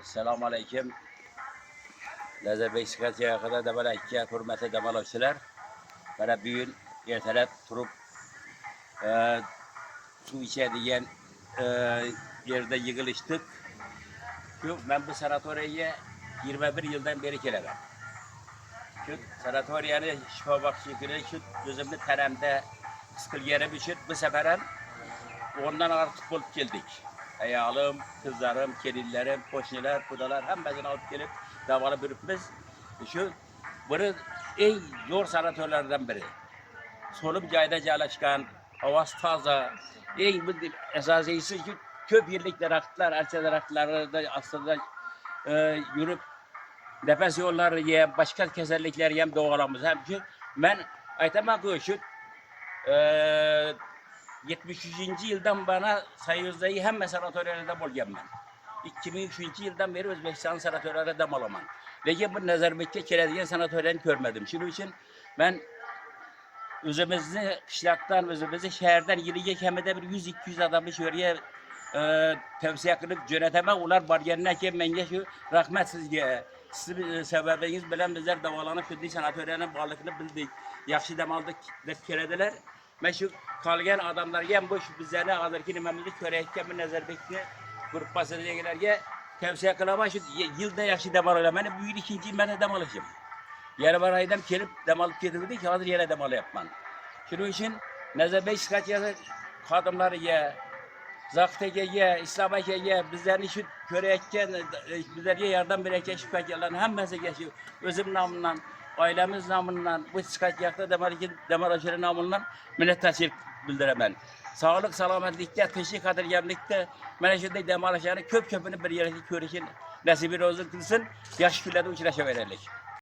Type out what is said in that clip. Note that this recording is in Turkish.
Assalamu aleyküm. Lezer Bey sıkıntıya kadar da böyle ikiye hürmete demalakçılar. Böyle büyün ertelep turup su içediğin e, yerde yığılıştık. Şu ben bu sanatoriye 21 yıldan beri gelem. Şu sanatoriyanı şifa bakışıkları şu gözümün teremde sıkıl yere düşür. Bu seferim ondan artık bulup geldik. Ayağım, kızlarım, kelillerim, koşniler, kudalar hemimizin alıp gelip davalı bürüpmüz. Bunu en zor sanatörlerden biri. Solum cayda yerleşken, havas taza, en bu esasiyesi şu köp yıllık daraklar, arsa darakları da aslında yürüp nefes yolları yem, başka keserlikler yem doğalamız. Hem şu ben aytamam ki şu 73. yıldan bana sayızdayı hem sanatörlerde bolgam ben. 2003. yıldan beri Özbekistan sanatörlerde damalaman. Lakin bu Nazarbayk'a kelediğin sanatörlerini görmedim. Şunun için ben özümüzü kışlaktan, özümüzü şehirden yılıya kemede bir 100-200 adamı şöyle tavsiye kılıp yöneteme ular bariyerine ki menge şu rahmet sizge. Sizin sebebiniz bilen bizler davalanıp şuddi sanatörlerin bağlılıkını bildik. Yaxşı demaldık dep kelediler. Ben şu kalgen adamlar yem boş bizlerine alırken imamızı köreyken bir Nazarbayk'ı grup basıcılarga tavsiye kılama şu yılda yaxşı demal olam. Ben bu yıl ikinci ben demal alışım. Yarı var aydan gelip demalıp getirdi ki hazır yere demalı yapman. Şunun için Nazarbayk sıkıntı kadınları ye, Zaktege ye, İslam'a ye, bizlerin işi köreyken, bizlere yardım verirken şikayetlerin hemmesi geçiyor. Özüm namından, ailemiz namından, bu şikayetlikte demarajları namından minnettarçılık bildiremem. Sağlık, selametlikte, teşvik edilgenlikte, ben şimdi demarajları köp köpünü bir yere körüşün nasibi olsun kılsın, yaş küllerde uçlaşa verirlik.